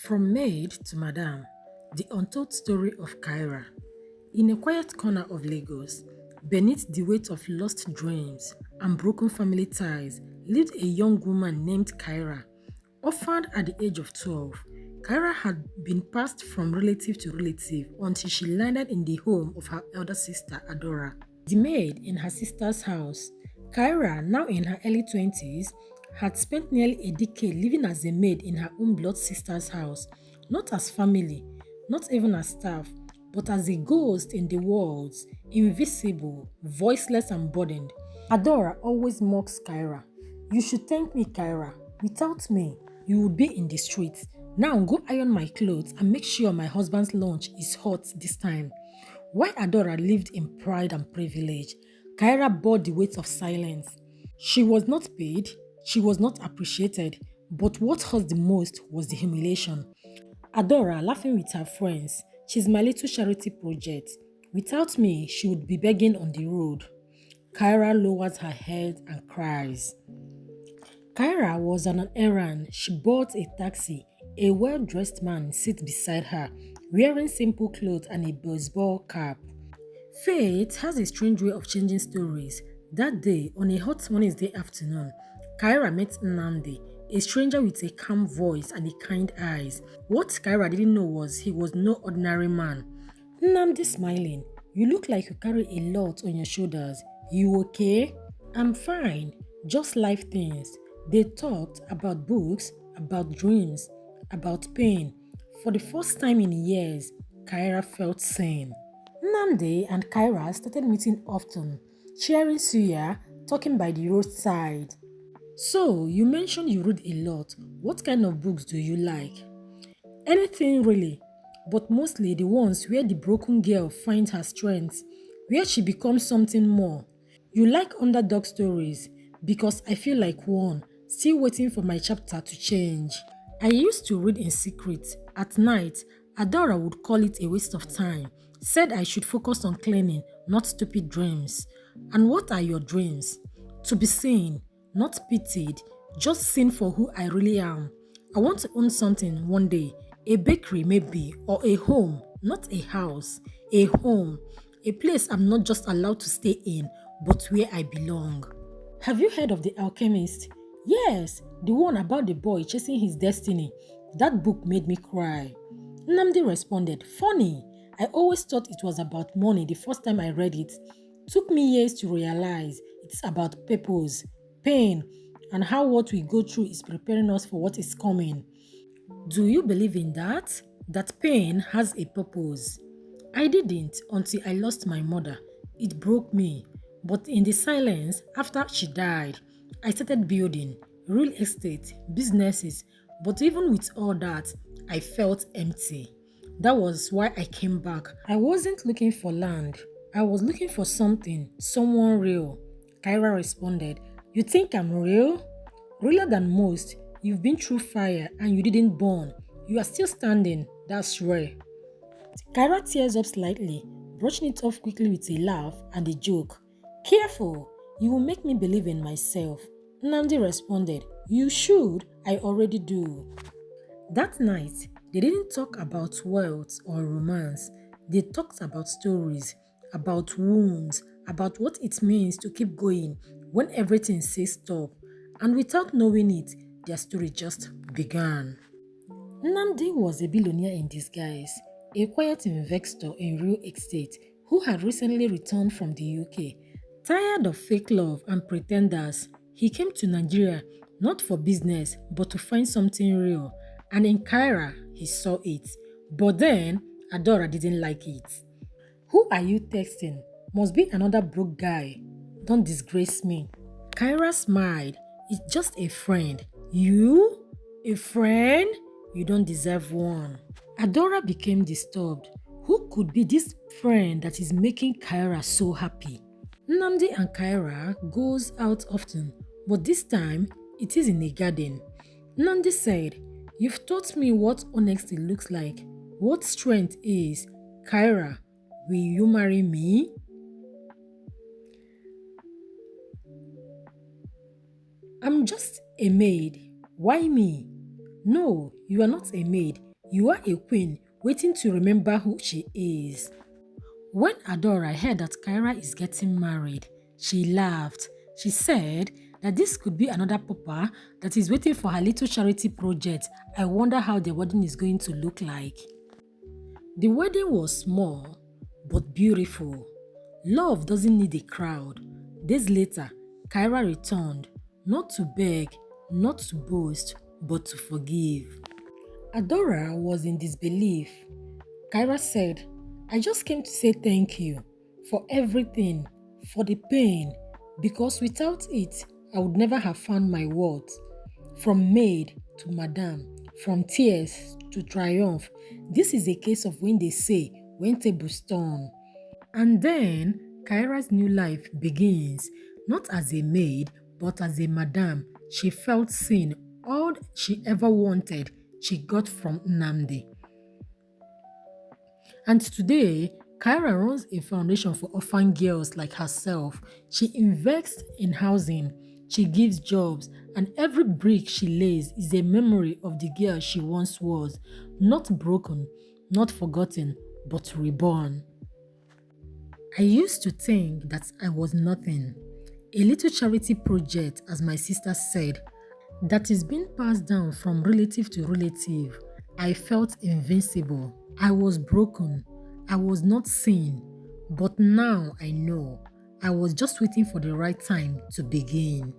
From Maid to Madame, the untold story of Kiara. In a quiet corner of Lagos, beneath the weight of lost dreams and broken family ties, lived a young woman named Kiara. Orphaned at the age of 12, Kiara had been passed from relative to relative until she landed in the home of her elder sister Adora. The maid in her sister's house, Kiara, now in her early 20s, had spent nearly a decade living as a maid in her own blood sister's house, not as family, not even as staff, but as a ghost in the walls, invisible, voiceless, and burdened. Adora always mocks Kiara. You should thank me, Kiara. Without me, you would be in the streets. Now go iron my clothes and make sure my husband's lunch is hot this time. While Adora lived in pride and privilege, Kyra bore the weight of silence. She was not paid, she was not appreciated, but what hurt the most was the humiliation. Adora, laughing with her friends, she's my little charity project. Without me, she would be begging on the road. Kyra lowers her head and cries. Kyra was on an errand. She bought a taxi. A well-dressed man sits beside her, wearing simple clothes and a baseball cap. Fate has a strange way of changing stories. That day, on a hot Wednesday afternoon, Kyra met Nnamdi, a stranger with a calm voice and a kind eyes. What Kyra didn't know was he was no ordinary man. Nnamdi smiling, you look like you carry a lot on your shoulders. You okay? I'm fine, just life things. They talked about books, about dreams, about pain. For the first time in years, Kyra felt sane. Nnamdi and Kyra started meeting often, sharing suya, talking by the roadside. So, you mentioned you read a lot. What kind of books do you like? Anything really, but mostly the ones where the broken girl finds her strength, where she becomes something more. You like underdog stories because I feel like one, still waiting for my chapter to change. I used to read in secret. At night, Adora would call it a waste of time, said I should focus on cleaning, not stupid dreams. And what are your dreams? To be seen, not pitied, just seen for who I really am. I want to own something one day, a bakery maybe, or a home, not a house, a home, a place I'm not just allowed to stay in, but where I belong. Have you heard of The Alchemist? Yes, the one about the boy chasing his destiny. That book made me cry. Nnamdi responded, funny, I always thought it was about money the first time I read it. Took me years to realize it's about purpose, pain, and how what we go through is preparing us for what is coming. Do you believe in that? That pain has a purpose. I didn't until I lost my mother. It broke me. But in the silence, after she died, I started building real estate, businesses. But even with all that, I felt empty. That was why I came back. I wasn't looking for land. I was looking for something, someone real. Kyra responded, you think I'm real? Realer than most. You've been through fire and you didn't burn. You are still standing. That's rare. Kyra tears up slightly, brushing it off quickly with a laugh and a joke. Careful, you will make me believe in myself. Nnamdi responded, you should, I already do. That night, they didn't talk about wealth or romance. They talked about stories, about wounds, about what it means to keep going when everything says stop. And without knowing it, their story just began. Nnamdi was a billionaire in disguise, a quiet investor in real estate who had recently returned from the UK. Tired of fake love and pretenders, he came to Nigeria not for business but to find something real. And in Cairo, he saw it. But then, Adora didn't like it. Who are you texting? Must be another broke guy. Don't disgrace me. Kyra smiled. It's just a friend. You? A friend? You don't deserve one. Adora became disturbed. Who could be this friend that is making Kyra so happy? Nnamdi and Kyra goes out often, but this time it is in a garden. Nnamdi said, you've taught me what honesty looks like, what strength is. Kyra, will you marry me? I'm just a maid. Why me? No, you are not a maid. You are a queen waiting to remember who she is. When Adora heard that Kiara is getting married, she laughed. She said that this could be another papa that is waiting for her little charity project. I wonder how the wedding is going to look like. The wedding was small but beautiful. Love doesn't need a crowd. Days later, Kyra returned, not to beg, not to boast, but to forgive. Adora was in disbelief. Kyra said, I just came to say thank you for everything, for the pain, because without it, I would never have found my words. From maid to madam, from tears to triumph, this is a case of when they say, when tables turn. And then Kyra's new life begins, not as a maid, but as a madam. She felt seen. All she ever wanted, she got from Nnamdi. And today, Kyra runs a foundation for orphan girls like herself. She invests in housing, she gives jobs, and every brick she lays is a memory of the girl she once was. Not broken, not forgotten, but reborn. I used to think that I was nothing. A little charity project, as my sister said, that is being passed down from relative to relative. I felt invincible. I was broken. I was not seen. But now I know. I was just waiting for the right time to begin.